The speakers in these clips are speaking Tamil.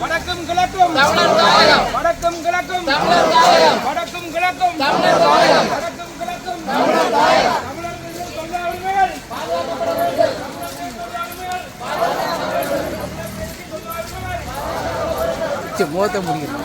வடக்கும் கிழக்கும் தமிழர் தாயகம், வடக்கும் கிழக்கும் தமிழர் தாயகம், வடக்கும் கிழக்கும் தமிழர் தாயகம், வடக்கும் கிழக்கும் தமிழர் தாயகம். தமிழர்களின் சொந்த உரிமைகள் பாதுகாக்கப்பட வேண்டும். மோத முடியும்.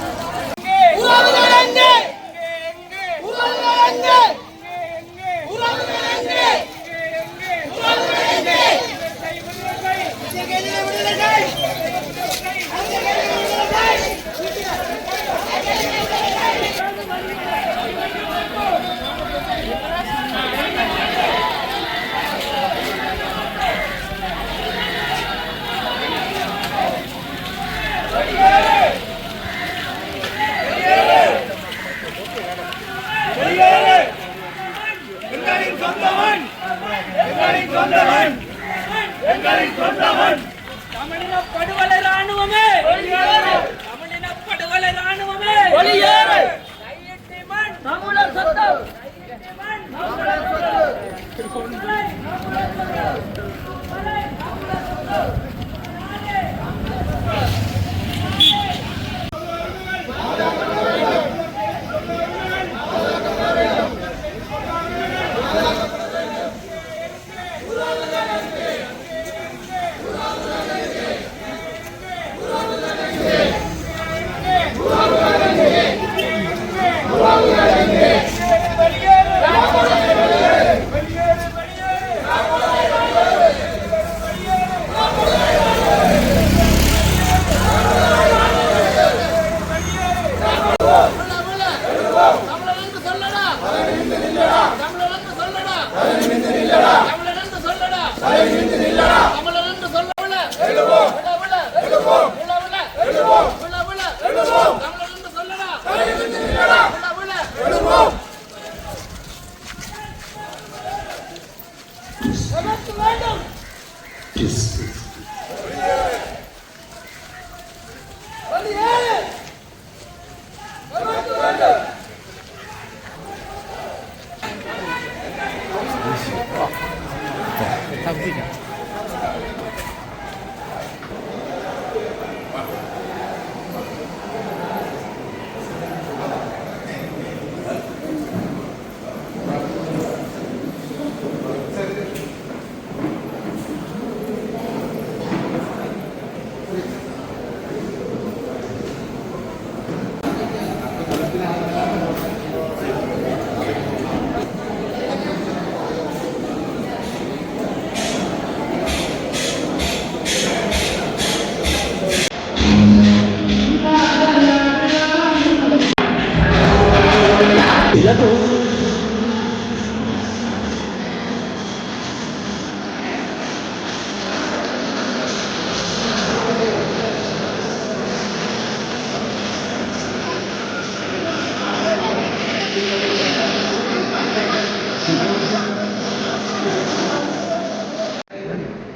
தமிழின படுகொலை ராணுவமே, தமிழின படுகொலை ராணுவமே, தமிழர் சொந்தம், தமிழர்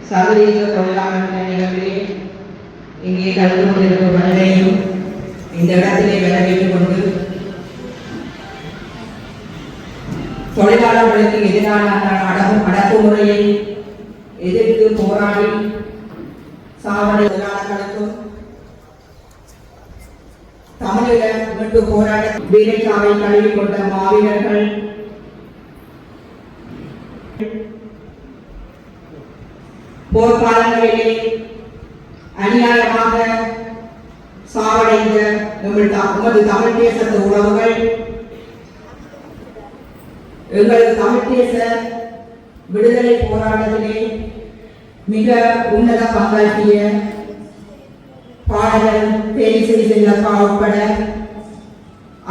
சர்வதேச தொழிலாளர் நிகழ்வில் இங்கே கலந்து கொண்டிருக்கும் அனைவரையும் இந்த இடத்திலே வரவேற்றுக் கொண்டு தொழிலாளர்களுக்கு எதிரான அடக்குமுறையை எதிர்த்து போராடி சாவடி தொழிலாளர்களுக்கும் தமிழக மீட்பு போராட்ட வீரச்சாவை கழுவி கொண்ட மாவீரர்கள் போர்க்காலங்களிலே அநியாயமாக சாவடைந்த உமது தமிழ் தேசத்து உறவுகள், எங்களது தமிழ் தேச விடுதலை போராட்டத்திலே மிக உன்னத பங்காற்றிய பாடகர் தேனிசை செல்லப்பா உட்பட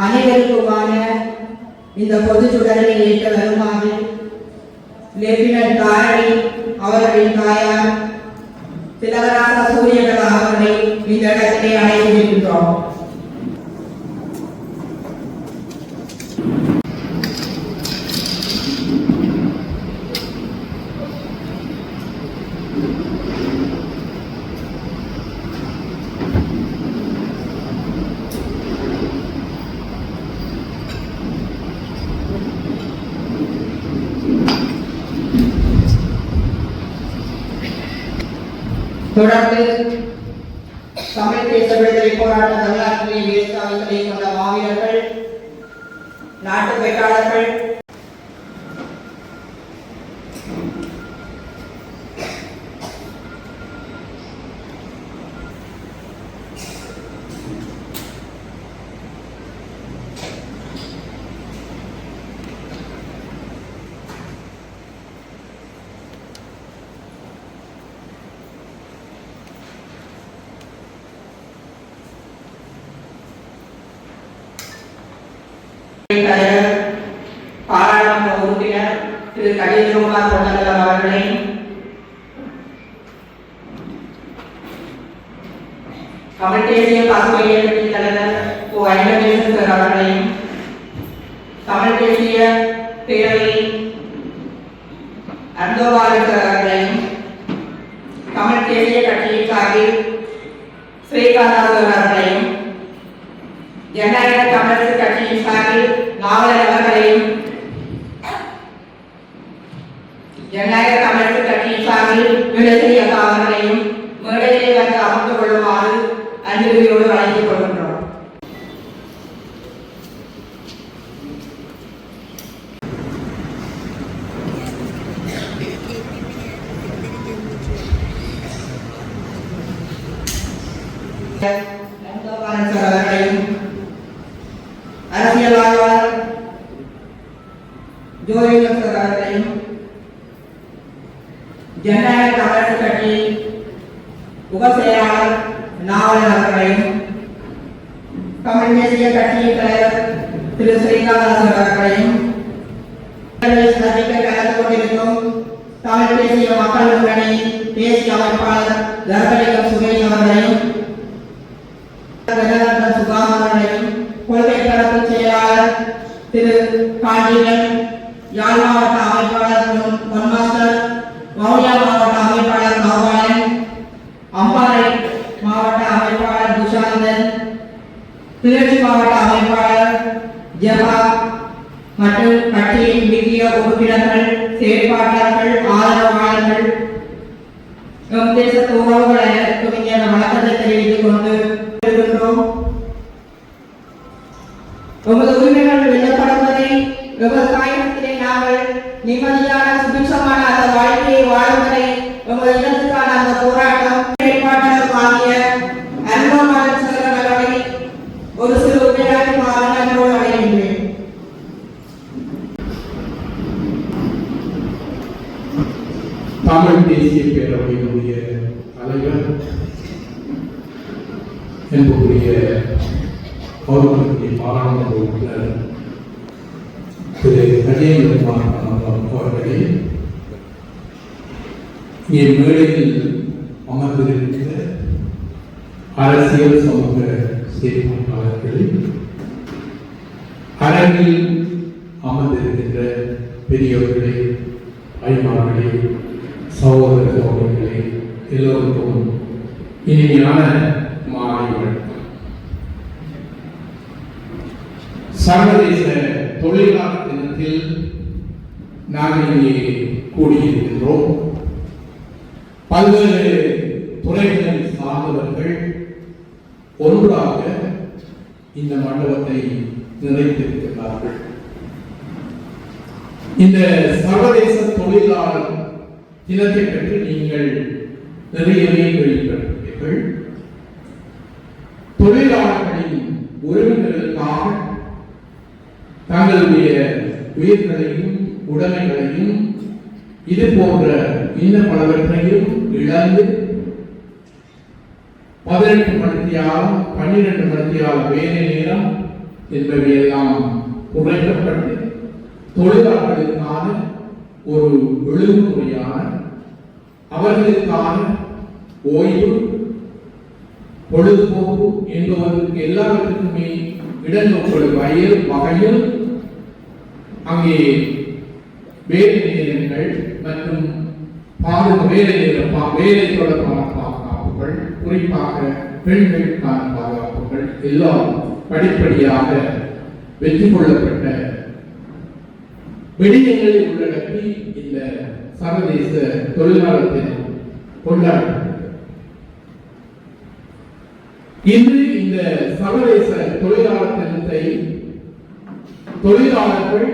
அனைவருக்குமான இந்த பொது சுடரை ஏற்ற வருமாறு லெப்டினன்ட் தாரணி அவர்களின் தாயார் திலகராசா சூரியகலா அவர்களை இந்த இடத்திலே அழைத்திருக்கின்றோம். தொடர்ந்து தமிழ் தேச விடுதலை போராட்ட வரலாற்றிலே வீரச்சாவைகளை கொண்ட மாவீரர்கள், நாட்டு வேட்பாளர்கள், தலைவர் பாராளுமன்ற உறுப்பினர் திரு கஜேந்திரகுமார் பொன்னம்பலம் அவர்களையும், தமிழ் தேசிய பசுமை இயக்கத்தின் தலைவர் ஓ ஐங்கரேசன் அவர்களையும், தமிழ் தேசிய பேரவை அந்தோபாலன் அவர்களையும், தமிழ் தேசிய கட்சியின் சார்பில் ஸ்ரீகாந்த் அவர்களையும், ஜனநாயக தமிழரசு கட்சியின் சார்பில் நாவலர் அவர்களையும், ஜனநாயக தமிழரசு கட்சியின் சார்பில் விடுதலை அவர்களையும் மேடையிலே வந்து அமர்ந்து கொள்ளுமாறு அன்புரையோடு வழங்கிக் கொள்கின்றோம். அவர்களையும், அரசியலாளர் ஜோதிகர் அவர்களையும், ஜனநாயக தமிழரசு கட்சி உப செயலாளர் நாவலர் அவர்களையும், தமிழ் தேசிய கட்சியின் தலைவர் திரு ஸ்ரீகாந்த் அவர்களையும், சந்திக்க கலந்து கொண்டிருக்கும் தமிழ் தேசிய மக்கள் முன்னணி தேசிய அமைப்பாளர் தர்மலிங்கம் சுரேஷ் அவர்களையும், சுகாதாரங்களையும், கொள்கை பரப்பு செயலாளர் திரு காஞ்சிவன், யாழ் மாவட்ட அமைப்பாளர் பொன்மாஸ்டர், வவுனியா மாவட்ட அமைப்பாளர் காவாலன், அம்பாறை மாவட்ட அமைப்பாளர் துஷாந்தன், கிளர்ச்சி மாவட்ட அமைப்பாளர் ஜெபா மற்றும் கட்சியின் முக்கிய உறுப்பினர்கள், செயற்பாட்டாளர்கள், ஆதரவாளர்கள், நம் தேசத்து உறவுகள் அனைவருக்கும் இங்கே வணக்கத்தை தெரிவித்துக் கொண்டு இருக்கின்றோம். நமது உரிமைகள் வெல்லப்படுவதை விவசாயத்திலே நாங்கள் நிம்மதியான சுபிட்சமான அந்த வாழ்க்கையை வாழும் வரை நமது இனத்துக்கான அந்த போராட்டம் ஏற்பாட்டாளர் வாங்கிய அன்பமாளர் அவர்களை ஒரு சிறு உரையாற்றி மாணவர்களோடு அடைகின்றேன். தமிழ் தேசிய பேரவையினுடைய தலைவர், என்புடைய கௌரவத்திற்கு பாராளுமன்ற உறுப்பினர் திரு கஜேந்திரகுமார் அவர்களே, இங்கே மேடையில் அமர்ந்திருக்கிற அரசியல் சமூக செயற்பாட்டாளர்களே, அரங்கில் அமர்ந்திருக்கின்ற பெரியவர்களே, ஐமார்களே, சகோதர சகோதரிகளே, எல்லோருக்கும் இனிமையான மாலை வணக்கம். சர்வதேச தொழிலாளர் தினத்தில் நாங்கள் இங்கே கூடியிருக்கின்றோம். பல்வேறு துறைகளில் சார்ந்தவர்கள் ஒன்றாக இந்த மண்டபத்தை நிறைத்திருக்கிறார்கள். இந்த சர்வதேச தொழிலாளர் தினத்தை பற்றி நீங்கள் நிறையவே கேள்விப்பட்டிருப்பீர்கள். தொழிலாளர்களின் உரிமைகளுக்காக தங்களுடைய உயிர்களையும் உடைமைகளையும் இது போன்ற இன்னும் பலவற்றையும் இழந்து 18 மணித்தியாலம் 12 மணித்தியாலம் வேலை நேரம் என்பவையெல்லாம் குறைக்கப்பட்டு தொழிலாளர்களுக்கான ஒரு ஒழுங்குமுறையான அவர்களுக்கான ஓய்வு பொழுதுபோக்கு என்பவர்களுக்கு எல்லாவற்றுக்குமே இடங்கொடுக்கும் வகையில் அங்கே வேலை நேரங்கள் மற்றும் வேலை தொடர்பான பாதுகாப்புகள், குறிப்பாக பெண்களுக்கான பாதுகாப்புகள் எல்லாம் படிப்படியாக வெற்றி கொள்ளப்பட்ட விடயங்களை உள்ளடக்கி இந்த சர்வதேச தொழிலாளர் தினம் கொண்டாடப்பட்டது. இன்று இந்த சர்வதேச தொழிலாளர் தினத்தை தொழிலாளர்கள்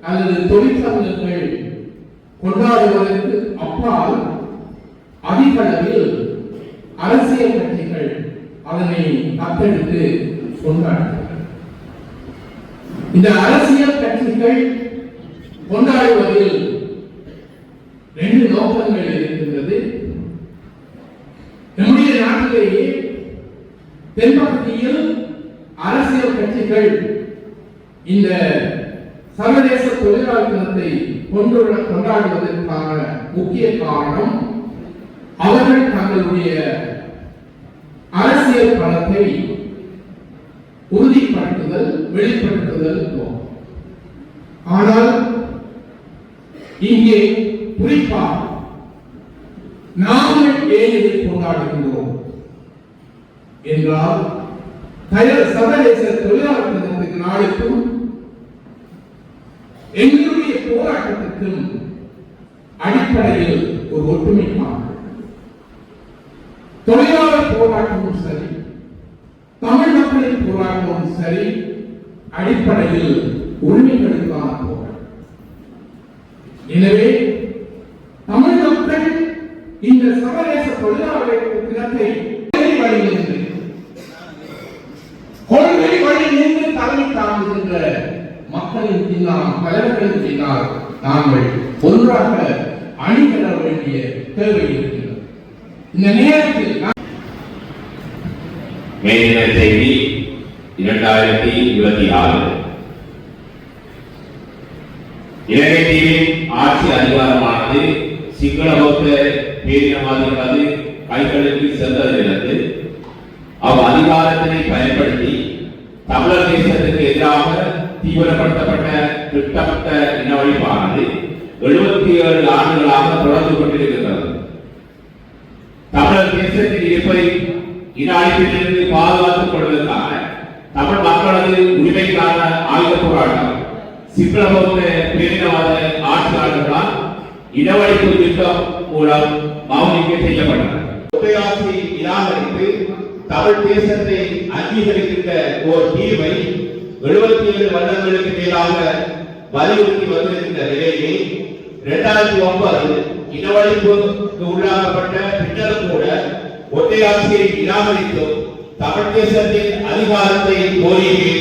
அல்லது தொழிற்சங்கங்கள் கொண்டாடுவதற்கு அப்பால் அதிக அளவில் அரசியல் கட்சிகள் அதனை தத்தெடுத்து கொண்டாடுகிறார்கள். இந்த அரசியல் கட்சிகள் கொண்டாடுவதில் 2 நோக்கங்கள் இருக்கின்றது. நம்முடைய நாட்டிலேயே தென்பகுதியில் அரசியல் கட்சிகள் இந்த சர்வதேச தொழிலாளர் தினத்தை கொண்டாடுவதற்கான முக்கிய காரணம் அவர்கள் தங்களுடைய அரசியல் பலத்தை உறுதிப்படுத்துதல், வெளிப்படுத்துதல். ஆனால் இங்கே குறிப்பாக நாங்கள் ஏன் இதை கொண்டாடுகின்றோம் என்றால் சர்வதேச தொழிலாளர் தினத்துக்கு நாளுக்கும் எங்களுடைய போராட்டத்திற்கும் அடிப்படையில் ஒரு ஒற்றுமை காணும். தொழிலாளர் போராட்டமும் சரி, தமிழ் மக்களின் போராட்டமும் சரி, அடிப்படையில் உரிமைகளுக்கான போராட்டம். எனவே தமிழ் மக்கள் இந்த சர்வதேச தொழிலாளர் தினத்தை கொள்கை வழி நின்று தலைமை தாங்குகின்ற மக்களின் பின்னால், தலைவர்களின் பின்னால் நாங்கள் ஒன்றாக அணிபெற வேண்டிய தேவை இருக்கிறது. இந்த நேரத்தில் மேலின செய்தி 2026 இலங்கை தீவின் ஆட்சி அதிகாரமானது சிங்கள பௌத்த பேரினவாதிகளது கைகளுக்கு சென்றதிலிருந்து அதிகாரத்தினை பயன்படுத்தி தமிழர் தேசத்துக்கு எதிராக தீவிரப்படுத்தப்பட்ட திட்டமிட்ட இனவழிப்பானது 77 ஆண்டுகளாக தொடர்ந்து கொண்டிருக்கிறது. தமிழர் தேசத்தில் இருப்பை இன அழிப்பிலிருந்து பாதுகாத்துக் கொள்வதற்கான தமிழ் மக்களது உரிமைக்கான ஆயுத போராட்டம் சிங்கள பௌத்த பேரினவாத ஆட்சியாளர்களால் இனவழிப்பு திட்டம் மூலம் மௌனிக்க செய்யப்பட்டது. ஒற்றையாட்சி நிராகரித்து தமிழ் தேசத்தை அங்கீகரிக்கின்ற ஓர் தீர்வை 77 வருடங்களுக்கு மேலாக வலியுறுத்தி வந்திருக்கின்ற நிலையிலே 2009 இனவழிப்புக்கு உள்ளாக்கப்பட்ட பின்னரும் கூட ஒற்றையாட்சியை நிராகரித்தும் தமிழ் தேசத்தின் அதிகாரத்தை கோரியே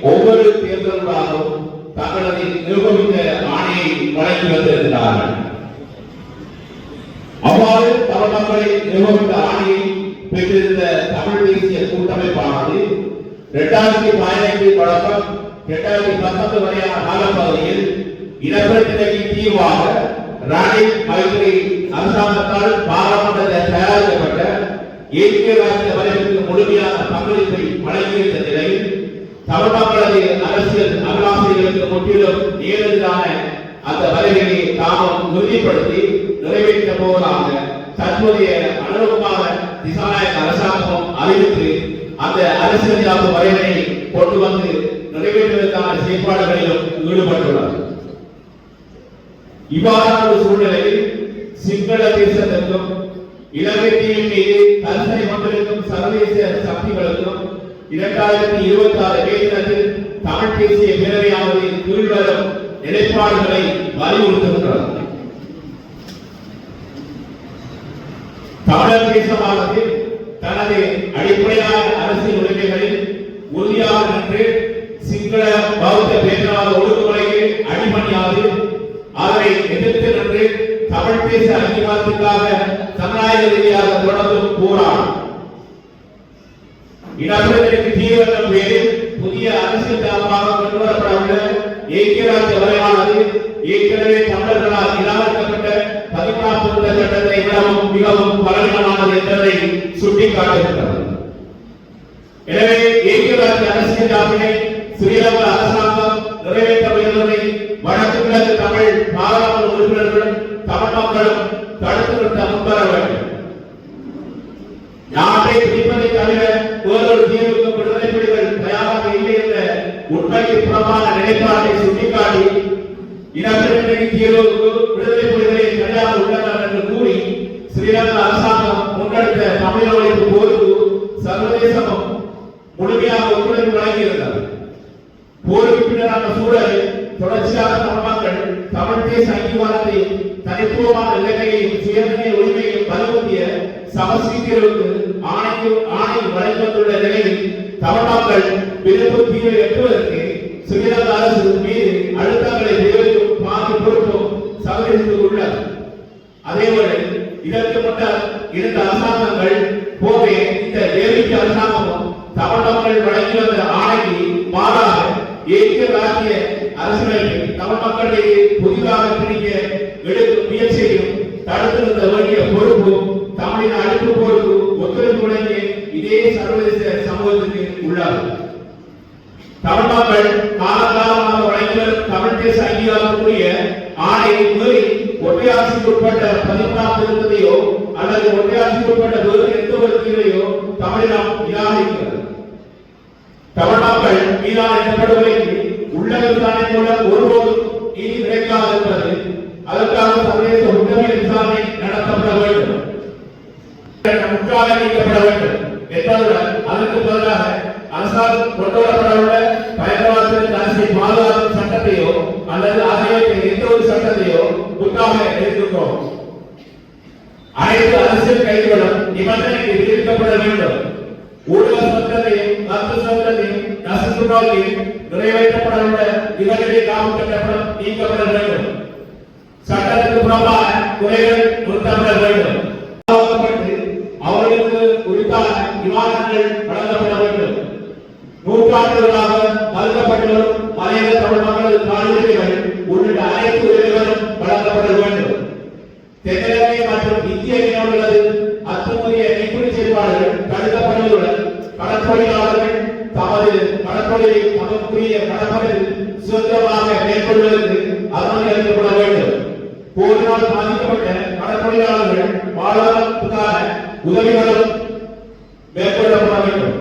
ஒவ்வொரு தேர்தல்களாகவும் தங்களது நிர்வகித்த ஆணையை வழங்கி வந்திருக்கிறார்கள். அவ்வாறு தமிழ் மக்களை நிர்வகித்த ஆணையை பெற்றிருந்த தமிழ் தேசிய கூட்டமைப்பானது 2015 தொடக்கம் 2019 வரையான காலப்பகுதியில் இனப்பிரச்சனைக்கு தீர்வாக ரணில் மைத்ரி அரசாங்கத்தால் பாராளுமன்றத்தில் தயாரிக்கப்பட்ட ஏகிய ராஜ்ய வரைவுக்கு முழுமையான பங்களிப்பை வழங்கியிருந்த நிலையில் தமிழ் மக்களது அரசியல் அபிலாசைகளுக்கு முற்றிலும் நேரெதிரான அந்த வரைவினை தாமும் உறுதிப்படுத்தி நிறைவேற்ற போவதாக தற்போதைய அனுபவமான திசாநாயக அரசாங்கம் அறிவித்து அந்த அரசியல் வரைவினை கொண்டு வந்து நிறைவேற்றுவதற்கான செயற்பாடுகளிலும் ஈடுபட்டுள்ளது. இவ்வாறான ஒரு சூழ்நிலையில் சிங்கள தேசத்திற்கும் இலங்கை தீவின் மீது கருசனை கொண்டிருக்கும் சர்வதேச சக்திகளுக்கும் 2026 மே தினத்தில் தமிழ் தேசிய பேரவையானது கீழ்வரும் நிலைப்பாடுகளை வலியுறுத்துகின்றது. தமிழர் தேசமானது தனது அடிப்படையான அரசியல் உரிமைகளில் உறுதியாக நின்று சிங்கள பௌத்த பேரவாத ஒடுக்குமுறைக்கு அடிபணியாது அதனை எதிர்த்து நின்று தமிழ் தேச அங்கீகாரத்துக்காக ஜனநாயக ரீதியாக தொடர்ந்து போராடும். இனப்பிரச்சனைக்கு தீர்வு என்ற பெயரில் புதிய அரசியல் தளமாக கொண்டுவரப்படவுள்ள ஐக்கிய ராஜ்ய வரைவானது ஏற்கனவே தமிழர்களால் நிராகரிக்கப்பட்ட 14 திருத்த சட்டத்தை விடவும் மிகவும் பலவீனமானது என்பதை சுட்டிக்காட்டுகின்றது. எனவே ஐக்கிய ராஜ்ய அரசியல் ஜாமீனை ஸ்ரீலங்கா அரசாங்கம் நிறைவேற்ற முயல்வதை வடக்கு கிழக்கு தமிழ் பாராளுமன்ற உறுப்பினர்களும் தமிழ் மக்களும் தடுத்து நிறுத்த முன்வர வேண்டும். நாட்டை பிடிப்பதை தவிர வேறொரு தீர்வுக்கு விடுதலை புலிகள் தயாராக இல்லை என்ற உண்மைக்கு புறமான நிலைப்பாட்டை சுட்டிக்காட்டி இனப்பிரச்சனைக்கு தீர்வுக்கு விடுதலை புலிகளை தயாராக உள்ளனர் என்று கூறி ஸ்ரீலங்கா அரசாங்கம் முன்னெடுத்த தமிழ் ஒழிப்பு போருக்கு சர்வதேசமும் முழுமையாக ஒத்துழைப்பு வழங்கியிருந்தது. போருக்கு பின்னரான சூழலில் தொடர்ச்சியாக தமிழ் மக்கள் தமிழ் தேச அங்கீகாரத்தை தனித்துவமான இலங்கையையும் சுயநிலை உரிமையையும் வலியுறுத்திய சமஸ்கிருதத்திற்கு ஆணை வழங்கப்பட்டுள்ள நிலையில் தமிழ் மக்கள் விருப்பு தீர்வை எட்டுவதற்கு ஸ்ரீலங்கா அரசு மீது அழுத்தங்களை தெரிவிக்கும் பாதி பொறுப்பும் சமர்ப்பித்து உள்ளது. அதேபோல இதற்கு முன்னர் இருந்த அரசாங்கங்கள் போவே இந்த தேசிய அரசாங்கமும் தமிழ் மக்கள் வழங்கி வந்த ஆணைக்கு மாறாக ஐக்கிய ராஜ்ய அரசியலுக்கு தமிழ் மக்களிடையே புதிதாக திணிக்க எடுக்கும் முயற்சியையும் தடுத்து நிறுத்த வேண்டிய பொறுப்பு தமிழின் அழிப்பு போருக்கு ஒத்துழைப்பு வழங்கிய இதே சர்வதேச சமூகத்துக்கு உள்ளது. தமிழ் மக்கள் காலகாலமாக வழங்கி வரும் தமிழ் தேச அங்கீகாரத்துக்குரிய ஆணையை மீறி ஒற்றையாட்சிக்கு உட்பட்ட 14 திருத்தத்தையோ அல்லது ஒற்றையாட்சிக்கு உட்பட்ட வேறு எந்த ஒரு தீர்வையோ தமிழினம் நிராகரிக்கிறது. தமிழ் மக்கள் மீதான இந்த படுகொலைக்கு உள்ள விசாரணை மூலம் ஒருபோதும் நீதி கிடைக்காது என்பது அதற்காக சர்வதேச உளவியல் விசாரணை நடத்தப்பட வேண்டும், முற்றாக நீக்கப்பட வேண்டும் என்பதுடன் அதற்கு பதிலாக அரசாங்கம் கொண்டுவரப்படவுள்ள பயங்கரவாதத்திற்கு அரசியல் பாதுகாப்பு சட்டத்தையோ அல்லது ஆகியவற்றை எந்த ஒரு சட்டத்தையோ முற்றாக எதிர்க்கிறோம். அனைத்து அரசியல் கைதிகளும் நிபந்தனைக்கு விதிக்கப்பட வேண்டும். ஊழல் சட்டத்தையும் ரத்து சட்டத்தையும் நசுக்குவாக்கையும் நிறைவேற்றப்படவுள்ள இவர்களை காவல் சட்டப்படம் நீக்கப்பட வேண்டும். சட்டத்துக்கு புறம்பான குறைகள் நிறுத்தப்பட வேண்டும். அவர்களுக்கு உரித்தான நிவாரணங்கள் வழங்கப்பட வேண்டும். நூற்றாண்டுகளாக மறுக்கப்பட்டு வரும் மலையக தமிழ் மக்களது உரிமைகள் உள்ளிட்ட அனைத்து உரிமைகளும் வழங்கப்பட வேண்டும். தென்னிலங்கை மற்றும் இந்திய மீனவர்களது அத்துமுறைய மீன்பிடி செயல்பாடுகள் தடுக்கப்படுவதுடன் கடற்தொழிலாளர்கள் தமது கடற்தொழிலை தமக்குரிய கடற்படையில் சுதந்திரமாக மேற்கொள்வதற்கு அனுமதி அளிக்கப்பட வேண்டும். போரினால் பாதிக்கப்பட்ட கடற்தொழிலாளர்கள் வாழ்வாதாரத்துக்கான உதவிகளும் மேற்கொள்ளப்பட வேண்டும்.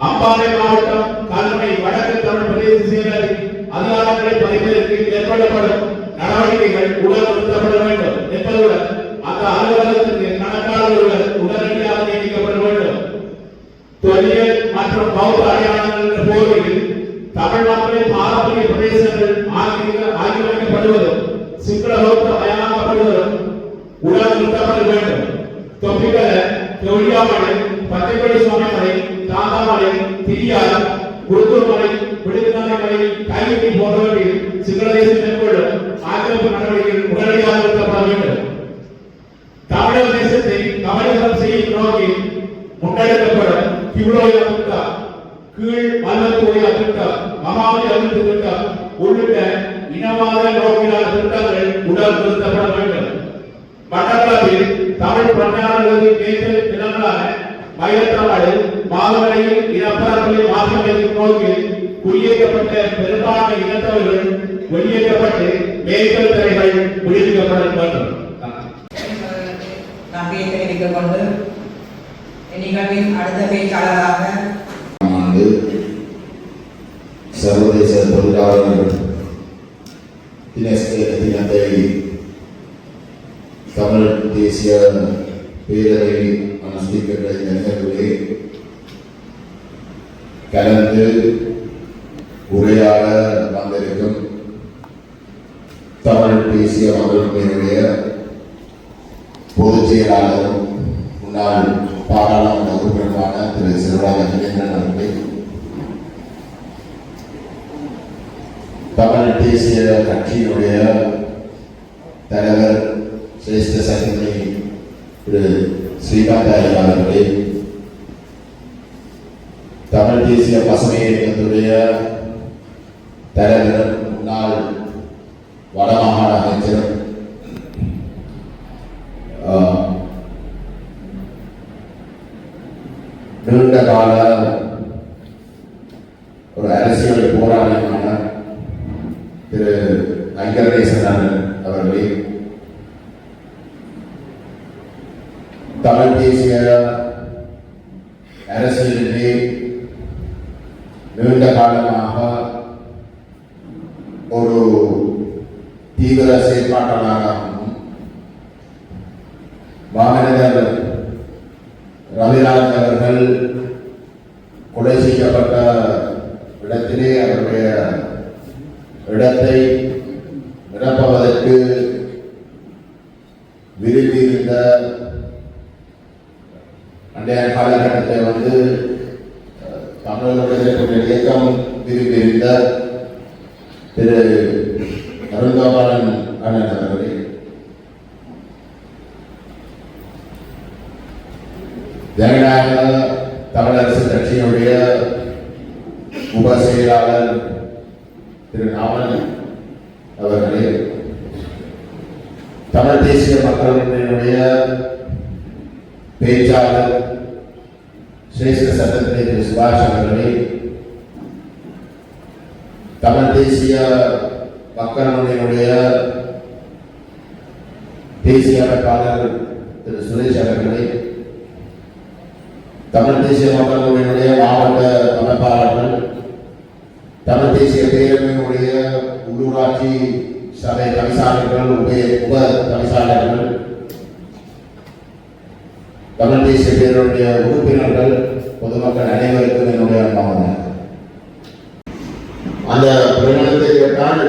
அம்பாறை மாவட்டம் கல்முனை வடக்கு தமிழ் பிரதேச செயலரின் அதிகாரங்களை பதிப்பதற்கு மேற்கொள்ளப்படும் நடவடிக்கைகள் உடல் நிறுத்தப்பட வேண்டும் என்பதுடன் அந்த அலுவலகத்திற்கு கணக்காளர்கள் உடனடியாக நியமிக்கப்பட வேண்டும். தொல்லியல் மற்றும் பௌத்த அடையாளங்கள் என்ற போர்வையில் தமிழ் மக்களின் பாரம்பரிய பிரதேசங்கள் ஆக்கிரமிக்கப்படுவதும் சிங்கள பௌத்த மயமாக்கப்படுவதும் உடல் நிறுத்தப்பட வேண்டும். தொப்பிக்கல, தொழிலாமலை, பத்திப்படி சுவாமிமலை, தாந்தாமலை, திரியார், குருத்தூர்மலை, விடுதலை மலை, கைவிட்டி போன்றவற்றில் சிங்கள தேசம் மேற்கொள்ளும் ஆக்கிரமிப்பு நடவடிக்கைகள் உடனடியாக நிறுத்தப்பட வேண்டும். தமிழக தேசத்தை கவனிதம் செய்யும் நோக்கில் முன்னெடுக்கப்படும் கிவுலோயா திட்டம், கீழ் மல்லத்தோயா திட்டம், மகாவலி அபிவிருத்தி திட்டம் உள்ளிட்ட இனவாத நோக்கிலான திட்டங்கள் உடல் நிறுத்தப்பட வேண்டும். மட்டக்களப்பில் தமிழ் பணியாளர்களின் மேய்ச்சல் நிலங்களான மயிலத்தவாடு, மாவரையில் இனப்பரப்புகளை மாற்றியமைக்கும் நோக்கில் குடியேற்றப்பட்ட பெரும்பான்மை இனத்தவர்கள் வெளியேற்றப்பட்டு மேய்ச்சல் துறைகள் விடுவிக்கப்பட வேண்டும். நன்றியை தெரிவித்துக் கொண்டு நிகழ்வின் அடுத்த பேச்சாளராக சர்வதேச தொழிலாளர்கள் தினத்தை தமிழ் தேசிய பேரவை அனுஷ்டிக்கின்ற இந்த நிகழ்வுகளே கலந்து உரையாட வந்திருக்கும் தமிழ் தேசிய மக்களுடைய பொதுச் செயலாளரும் முன்னாள் பாராளுமன்ற உறுப்பினருமான திரு சிவராஜ கஜேந்திரன் அவர்களே, தமிழ் தேசிய கட்சியினுடைய தலைவர் சிரேஷ்ட சட்டமன்ற திரு ஸ்ரீகாந்த் ஐயா அவர்களே, தமிழ் தேசிய பசுமை இயக்கத்துடைய தலைவர் முன்னாள் வடமாகாண அமைச்சர் நீண்ட கால ஒரு அரசியல் போராளியான திரு ஐங்கரநேசன் அவர்களே, தமிழ் தேசிய அரசியலிலே நீண்ட காலமாக ஒரு தீவிர செயற்பாட்டாளராகவும் மாமனிதர் ரவிராஜ் அவர்கள் கொலை செய்யப்பட்ட இடத்திலே அவருடைய இடத்தை நிரப்புவதற்கு விரும்பியிருந்த அன்றைய காலகட்டத்தை தமிழர்களுடைய இயக்கம் விரும்பியிருந்த திரு அருண்கோபாலன் அண்ணன் அவர்களே, ஜனநாயக தமிழரசு கட்சியினுடைய உப செயலாளர் திரு நாவல் அவர்களே, தமிழ் தேசிய மக்களினுடைய பேச்சாளர் சிரேஷ்ட சட்டத்திலே திரு சுபாஷ் அவர்களே, தமிழ் தேசிய மக்களினுடைய தேசிய அமைப்பாளர் திரு சுரேஷ் அவர்களே, தமிழ் தேசிய மக்களினுடைய மாவட்ட அமைப்பாளர்கள், தமிழ் தேசிய பேரவையினுடைய உள்ளூராட்சி சபை தவிசாளர்கள், உப தவிசாளர்கள், தமிழ் தேசிய பேரவையுடைய உறுப்பினர்கள், பொதுமக்கள் அனைவருக்கும் என்னுடைய அன்பான அந்த பிரகடனத்தை கேட்டால்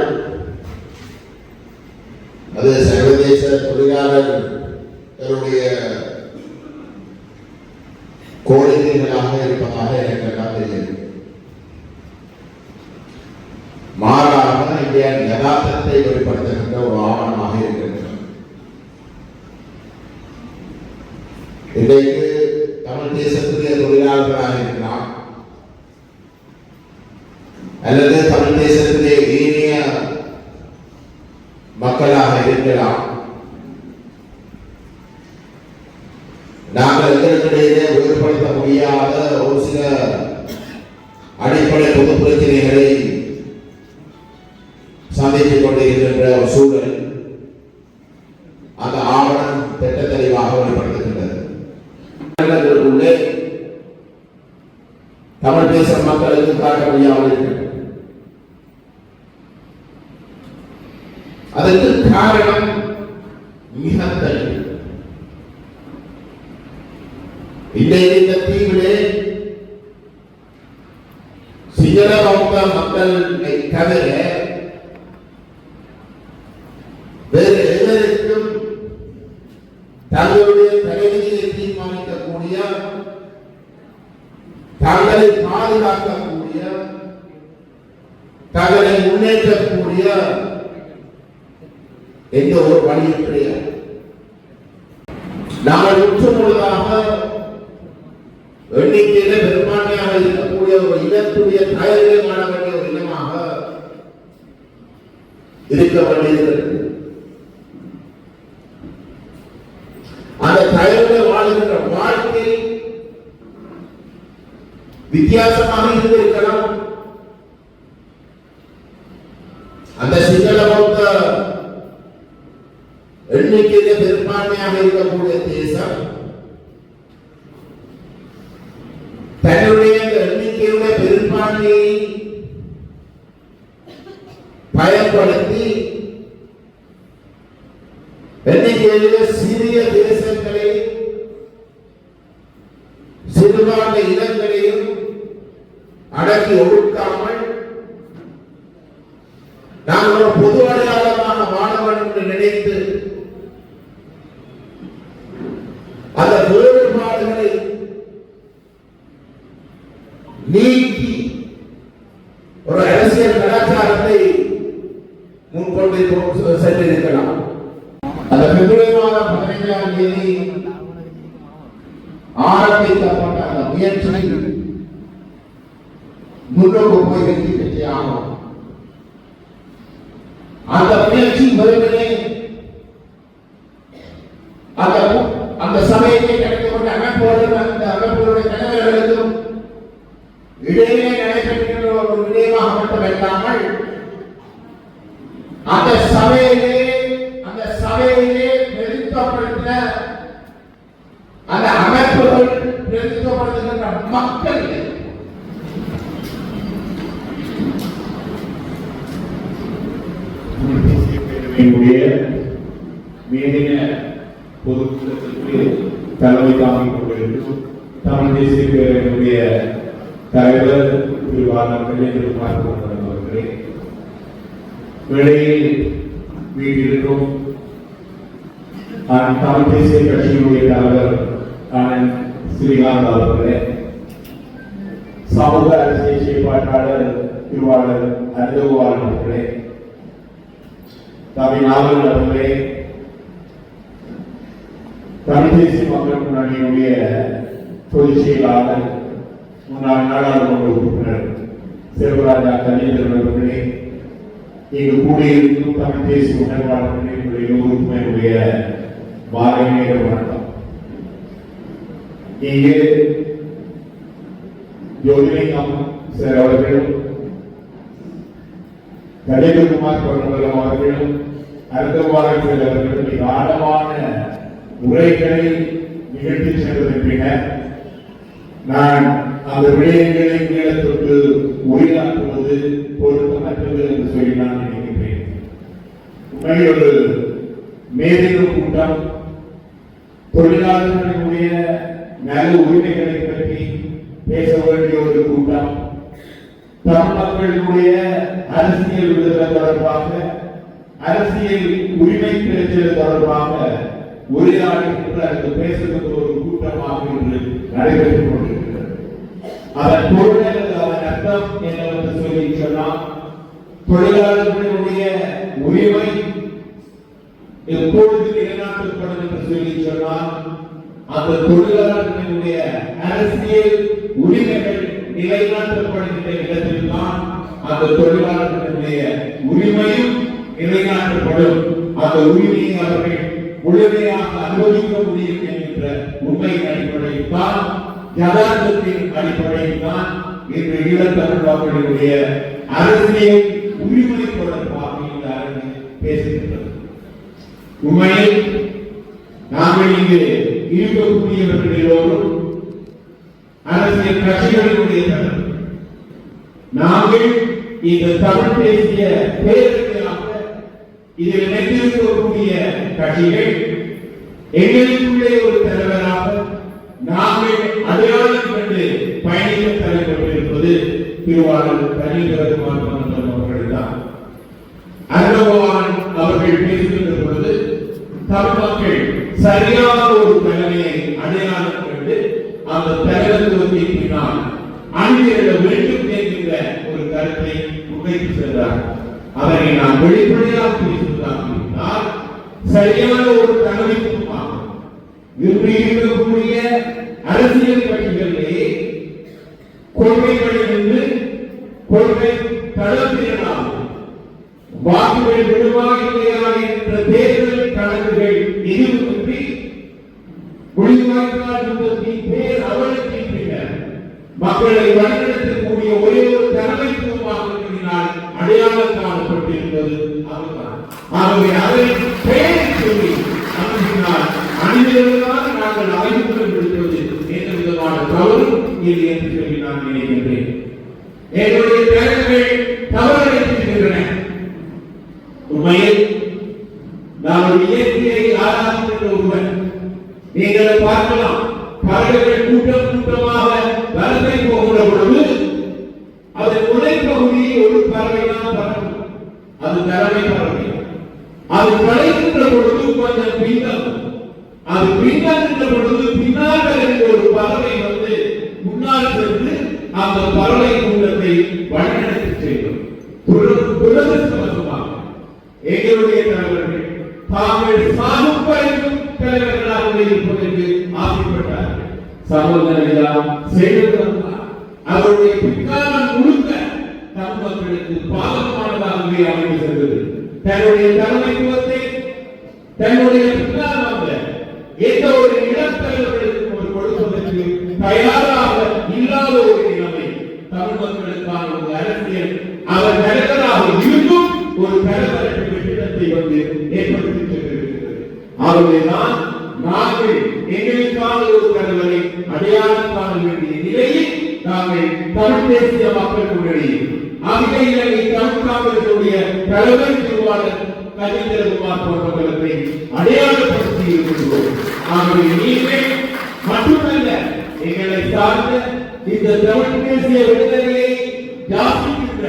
அது சர்வதேச தொழிலாளர்களுடைய கோரிக்கைகளாக இருப்பதாக எனக்கு எல்லாம் தெரியும். மாறாக இந்திய யதார்த்தத்தை வெளிப்படுத்துகின்ற ஒரு ஆவணமாக இருக்கின்றன. இன்றைக்கு தமிழ் தேசத்துடைய தொழிலாளர்களாக இருக்கலாம் அல்லது தமிழ் தேசத்திலே ஏனைய மக்களாக இருக்கலாம். நாங்கள் எங்களுக்கிடையே வேறுபடுத்த முடியாத ஒரு சில அடிப்படை பொது பிரச்சனைகளை சந்தித்துக் கொண்டிருக்கின்ற ஒரு சூழல் அந்த ஆவணம் திட்ட தெளிவாக வெளிப்படுத்துகின்றது. தமிழ் தேச மக்களுக்கு காட்ட முடியாமல் இருக்கிறது. அதற்கு காரணம் மிக தெளிவு. இந்த தீவிலே சிங்கள பௌத்த மக்களை தவிர வேறு எவருக்கும் தங்களுடைய தலைவிதியை தீர்மானிக்கக்கூடிய, தங்களை பாதுகாக்கக்கூடிய, தங்களை முன்னேற்றக்கூடிய எந்த ஒரு வழியும் கிடையாது. நாங்கள் முற்றுமுழுதாக எண்ணிக்கையில பெரும்பான்மையாக இருக்கக்கூடிய ஒரு இனத்துடைய தயவுகளை காண வேண்டிய ஒரு இனமாக இருக்க வேண்டியிருக்கிறது. அந்த தயவுகள் வாழ்கின்ற வாழ்க்கை வித்தியாசமாக இருந்திருக்கலாம். அந்த சிங்கள பௌத்த எண்ணிக்கையில பெரும்பான்மையாக இருக்கக்கூடிய தேசம் தன்னுடைய எண்ணிக்கையுடைய பெரும்பான்மையை பயன்படுத்தி எண்ணிக்கையிலே சிறிய தேசங்களை, சிறுபான்மை இனங்களையும் அடக்கி ஒடுக்காமல் நாங்கள் ஒரு பொது அடையாளமாக வாழ வேண்டும் என்று நினைத்து அந்த வேறுபாடுகளை நீக்கி ஒரு அரசியல் கலாச்சாரத்தை முன்கொண்டு சென்றிருக்கலாம். அந்த பிப்ரவரி மாதம் 15ஆம் தேதி ஆரம்பிக்கப்பட்ட அந்த முயற்சி முன்னோக்கு போய் வெற்றி பெற்றே ஆகும். அந்த முயற்சி வெறுமனே அந்த சமயத்தை கிடைக்கப்பட்ட அமைப்புகளுடன் அந்த அமைப்புகளுடைய தலைவர்களுக்கும் இடையே நடைபெறுகின்ற ஒரு விடயமாக மட்டுமல்லாமல் அந்த சபையிலே நிறுத்தப்படுகிற அந்த அமைப்புகள் நிறுத்தப்படுகின்ற மக்கள் மேதின பொதுக்கூட்டத்திற்கு தலைமை தாங்கிக் கொண்டிருக்கும் தமிழ் தேசிய பேரவையினுடைய தலைவர் கஜேந்திரகுமார் அவர்களே, வெளியில் வீட்டிற்கும் தமிழ் தேசிய கட்சியினுடைய தலைவர் ஸ்ரீகாந்த் அவர்களே, சமூக அரசியல் செயற்பாட்டாளர் திருவாளர் அர்தகுவார் அவர்களே, தமிழ்நாடு அவர்களே, தமிழ் தேசிய மக்கள் முன்னணியினுடைய பொதுச் செயலாளர் முன்னாள் நாடாளுமன்ற உறுப்பினர் செல்வராஜா கஜேந்திரன் அவர்களே, இங்கு கூடியிருக்கும் தமிழ் தேசிய உணர்வாளர்களுடைய உறுப்பினருடைய மாலை நேர வணக்கம். இங்கே ஜோதிலிங்கம் சார் அவர்களும் கஜேந்திரகுமார் அவர்களும் அர்த்தவாளர் அவர்களும் ஆழமான உரைகளை நிகழ்த்தி சென்றதன் பின்னர் நான் அந்த விடயங்களை கீழே தொட்டு உரையாற்றுவது பொருத்தமற்றது என்று சொல்லி நான் நினைக்கின்றேன். உண்மையில் ஒரு மேதின கூட்டம் தொழிலாளர்களுடைய நல உரிமைகளை பற்றி பேச வேண்டிய ஒரு கூட்டம், தமிழ் மக்களுடைய அரசியல் விடுதலை தொடர்பாக அரசியல் உரிமை பிரச்சனை தொடர்பாக உரையாடுகின்ற அந்த பேசுகின்ற ஒரு கூட்டமாக இன்று நடைபெற்றுக் கொண்டிருக்கிறது. அதன் பொருள் அதன் அர்த்தம் என்னவென்று சொல்லி சொன்னால், தொழிலாளர்களுடைய உரிமை எப்பொழுது நிலைநாட்டப்படும் என்று சொல்லி சொன்னால், அந்த தொழிலாளர்களுடைய அரசியல் உரிமைகள் நிலைநாட்டப்படுகின்ற இடத்தில் தான் அந்த தொழிலாளர்களுடைய உரிமையும் நிலைநாட்டப்படும். அந்த உரிமையை அவர்கள் முழுமையாக அனுபவிக்க முடியும் என்கின்ற உண்மையின் அடிப்படையில் தான், யதார்த்தத்தின் அடிப்படையில் தான் இன்று ஈழத்தமிழ் மக்களுடைய அரசியல் உரிமை தொடர்பாக இந்த அரசு பேசுகின்றது. உண்மையில் நாங்கள் இங்கு இருக்கக்கூடியவர்கள் எல்லோரும் அரசியல் கட்சிகளினுடைய தலைவர். நாங்கள் இந்த தமிழ் தேசிய பேரவையாக இதில் இணைந்திருக்கக்கூடிய கட்சிகள் எங்களுக்குள்ளே ஒரு தலைவராக நாங்கள் அடையாளம் கண்டு பயணிக்க தலைப்பட்டிருப்பது திருவாளர் கஜேந்திரகுமார் அவர்கள் தான். அர்தகுவான் அவர்கள் பேசுகின்ற பொழுது தமிழ் மக்கள் சரியான ஒரு தலைமையை அடையாளம் கண்டு அந்த தலைவத்துவத்தின் பின்னால் அணிதிரள வேண்டும் என்கின்ற ஒரு கருத்தை முன்வைத்து சென்றார். அதனை நான் வெளிப்படையாக பேசுவதாக சரியான ஒரு தலைமைத்துவமாக இன்று இருக்கக்கூடிய அரசியல் கட்சிகளிலே கொள்கைகளிலிருந்து கொள்கை தளத்தினாலும் வாக்குகள் விடுவா இல்லையா என்ற தேர்தல் கணக்குகள் எதுவுமின்றி மொழிவாய்க்கால் யுத்தத்தின் பேர் அவலத்தின் பின்னர் மக்களை வழிநடத்தக்கூடிய ஒரே ஒரு தலைமைத்துவமாக அடையாளம் காணப்பட்டிருப்பது அதுதான். ஆகவே அதை பெயரை சொல்லி அனுப்பினால் அணிந்தவர்களாக நாங்கள் அமைப்புகள் விடுவது எந்த விதமான தவறும் இல்லை என்று சொல்லி நான் நினைக்கின்றேன். என்னுடைய தலைவர்கள் தவறடைத்திருக்கின்றன. உண்மையில் நான் ஒரு இயற்கையை ஆராய்கின்ற ஒருவன். நீங்கள் பார்க்கலாம், பறவைகள் கூட்டம் கூட்டமாக வலசை போகிற பொழுது அது தலைமை பறவை. அது கலைக்கின்ற பொழுது கொஞ்சம் பின்தங்கும். அது பின்தங்குகின்ற பொழுது பின்னால் இருந்த ஒரு பறவை வந்து முன்னால் சென்று அந்த பறவை கூட்டத்தை வழிநடத்தி செல்லும். துரதிருஷ்டவசமாக எங்களுடைய தலைவர்கள் தாங்கள் சாகும் வரைக்கும் தலைவர்களாக இருப்பதற்கு ஆசைப்பட்டார்கள். சகோதரர்களா செய்ததா அவருடைய பிற்காலம் முழுக்க தம் மக்களுக்கு பாதகமானதாகவே அமைந்து சென்றது. தன்னுடைய தலைமைத்துவத்தை தன்னுடைய பிற்காலம் எந்த ஒரு இளத்தலைவர்களுக்கும் ஒரு கொடுப்பதற்கு தயாராக இல்லாத ஒரு நிலைமை தமிழ் மக்களுக்கான ஒரு அரசியல் அவர் தலைவராக இருந்தும் ஒரு தலைவரற்ற வெற்றிடத்தை வந்து ஏற்படுத்தி சென்றிருக்கிறது. ஆகவேதான் நாங்கள் எங்களுக்கான ஒரு தலைவரை அடையாளம் காண வேண்டிய நிலையில் நாங்கள் தமிழ் தேசிய மக்கள் முன்னணியில் அகில இலங்கை தமிழ் காங்கிரசுடைய தலைவர் திருவாளர் கஜேந்திரகுமார் போன்றவர்களை அடையாளப்படுத்தி இருக்கிறோம். ஆகவே நீங்கள் மட்டுமல்ல எங்களை சார்ந்த இந்த தமிழ் தேசிய விடுதலையை யாசிக்கின்ற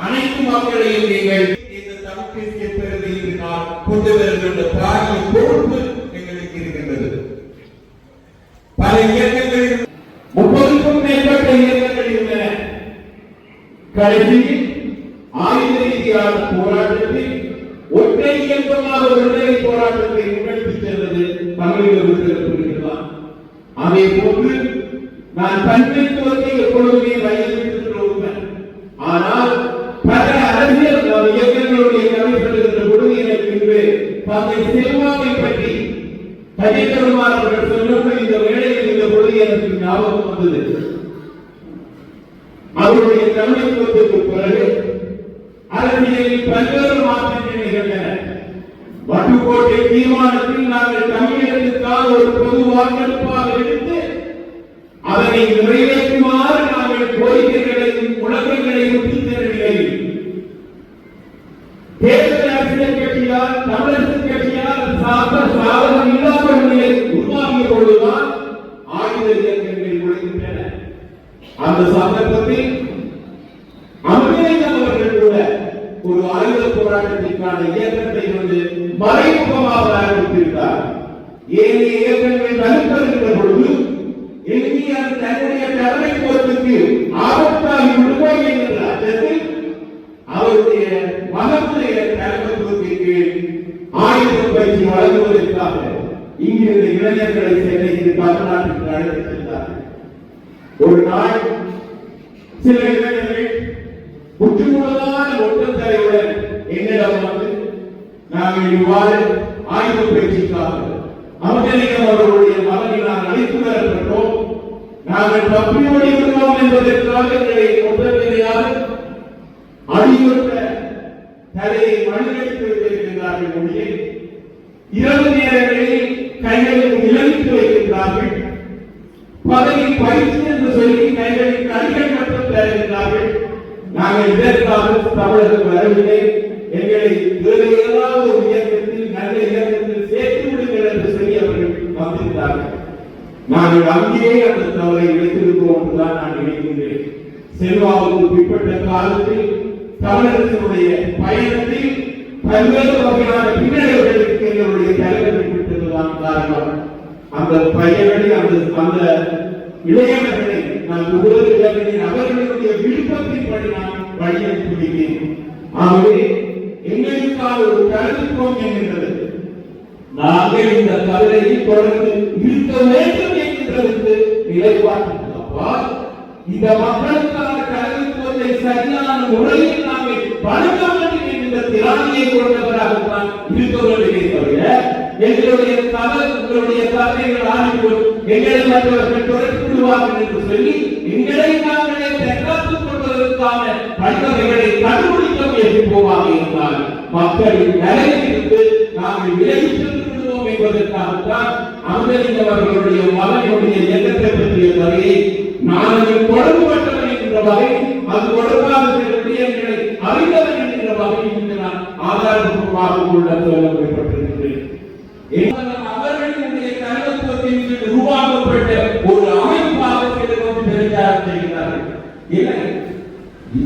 அனைத்து மக்களையும் நீங்கள் இந்த தமிழ் தேசிய பேரவையினால் கொண்டு வருகின்ற பாரிய பொறுப்பு எங்களுக்கு இருக்கின்றது. பல இயக்கங்களில் 30க்கும் மேற்பட்ட இயக்கங்கள் உள்ளன. கடைசியில் ஆயுத ரீதியான போராட்டத்தில் ஒற்றை இயக்கமாக விடுதலை போராட்டத்தை முன்னெடுத்துச் செல்வது தமிழக விடுதலை புலிகள்தான். அதே போன்று நான் பன்மைத்துவத்தை எப்பொழுதுமே வலியுறுத்துகிறேன். ஆனால் பல அரசியல் இயக்கங்களுடைய கலைப்படுகின்ற பொழுது எனக்கு இன்று தந்தை செல்வாவை பற்றி கஜேந்திரகுமார் அவர்கள் சொன்னபடி இந்த வேளையில் இந்த பொழுது எனக்கு ஞாபகம் வந்தது. அவருடைய தலைமைத்துவத்திற்கு பிறகு அரசியலில் பல்வேறு மாற்றங்கள் நிகழ்ந்தன. வட்டுக்கோட்டை தீர்மானத்தில் நாங்கள் தமிழகத்திற்காக ஒரு பொது வாக்கெடுப்பாக எடுத்து அதனை நிறைவேற்றுமாறு நாங்கள் கோரிக்கைகளையும் முழக்கங்களையும் தீர்த்த நிலையில் தேர்தல் அரசியல் கட்சியால் தமிழரசு கட்சியால் சாதகம் இல்லாத நிலையை உருவாக்கிய பொழுதுதான் ஆயுத இயக்கங்கள் நுழைகின்றன. அந்த சந்தர்ப்பத்தில் அமெரிக்கம் அவர்கள் கூட ஒரு ஆயுத போராட்டத்திற்கான இயக்கத்தை வந்து மறைமுகமாக ஆரம்பித்திருந்தார். ஏனைய இயக்கங்கள் தடுப்பதற்கிற பொழுது எளிமையாக தன்னுடைய தலைமைத்துவத்திற்கு ஆபத்தாகி விடுவோம் என்கிற அச்சத்தில் அவருடைய மகனுடைய தலைமைத்துவத்திற்கு ஆயுத பயிற்சி வழங்குவதற்காக இங்கிருந்த இளைஞர்களை சென்னைக்கு தமிழ்நாட்டிற்கு அழைத்து சென்றார்கள். ஒரு நாள் சில இளைஞர்கள் முற்றுமுழுதான ஒற்றந்தரையுடன் என்னிடம் வந்து நாங்கள் இவ்வாறு ஆயுத பயிற்சிக்காக அமெரிக்கம் அவர்களுடைய மகனை நாங்கள் அழைத்து வரப்பட்டோம். நாங்கள் தப்பியோடி விடுவோம் என்பதற்காக எங்களை ஒற்றந்தையாக அடியுற்ற தலையை மணியடித்து வைத்திருக்கிறார்கள். மொழியை இரவு நேரங்களில் கைகளில் இழந்து வைக்கின்றார்கள். பதவி பயிற்சி என்று சொல்லி கைகளில் கைகள் மட்டும் தருகின்றார்கள். நாங்கள் இதற்காக தமிழகம் வரவில்லை. எங்களை வேறு ஏதாவது ஒரு இயக்கத்தில் நல்ல இயக்கத்தில் சேர்த்து விடுங்கள் என்று சொல்லி அவர்கள் வந்திருந்தார்கள். நாங்கள் அங்கேயே அந்த தவறை வைத்திருக்கிறோம் என்றுதான் நான் நினைக்கின்றேன். செல்வாவுக்கு பிற்பட்ட காலத்தில் தமிழகத்தினுடைய பயணத்தில் பல்வேறு வகையான பின்னடைவுகளுக்கு எங்களுடைய தலைவர்கள் விட்டதுதான் காரணம். அந்த பயணத்தை அந்த இளைஞர்களை நான் உபயோகிக்கிறேன். அவர்களுடைய விருப்பத்தின்படி நான் வழியனுப்பிவிட்டேன். ஆகவே எங்களுக்கான ஒரு கருத்துவம் என்கின்றது. நாங்கள் இந்த கவலையில் தொடர்ந்து இருக்க வேண்டும் என்கின்றது நிலைப்பாட்டிருக்கப்பா இந்த மக்களுக்கான கருத்துவத்தை சரியான முறையில் நாங்கள் வழங்க வேண்டும் என்கின்ற திராணியை கொண்டவராகத்தான் இருக்க வேண்டியதை தவிர எங்களுடைய உங்களுடைய கதைகள் ஆகியோர் எங்களை மற்றவர்கள் தொடர்புவார்கள் என்று சொல்லி எங்களை நாங்களே தற்காத்துக் கொள்வதற்கான வழிவகைகளை கண்டுபிடிக்க முயற்சி போவாக இருந்தால் மக்களின் நலனிலிருந்து நாங்கள் விலகிச் சென்று விடுவோம் என்பதற்காகத்தான் அமெரிக்கம் அவர்களுடைய மகனுடைய இயக்கத்தை பற்றிய கதையை நாங்கள் தொடர்புபட்டவன் என்கின்ற வகை அது தொடர்பாக சில விடயங்களை அறிந்தவன் என்கின்ற வகையில் இன்று நான் ஆதாரபூர்வமாக உள்ள சொல்லப்பட்டிருக்கின்றேன். அவர்களுடைய தலைவத்துவத்தின் கீழ் உருவாக்கப்பட்ட ஒரு அமைப்பாக சிலர் பிரச்சாரம் செய்கிறார்கள்.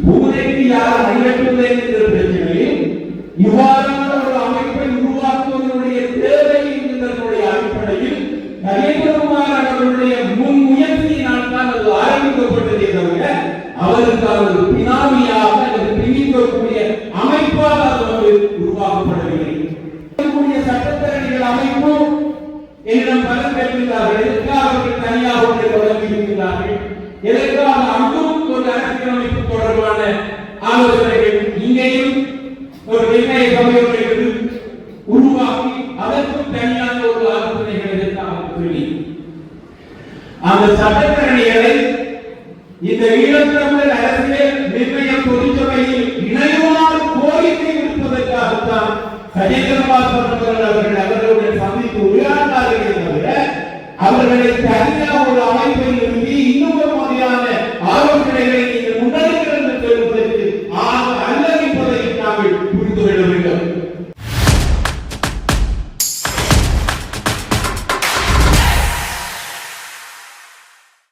பூனைக்கு யார் அழைப்பது என்கிற பிரச்சனையில் ஒரு நிர்ணய சபையோடு உருவாக்கி அதற்கும் தனியான ஒரு ஆலோசனைகளை எடுத்து சொல்லி அந்த சட்டத்தரணிகளை இந்த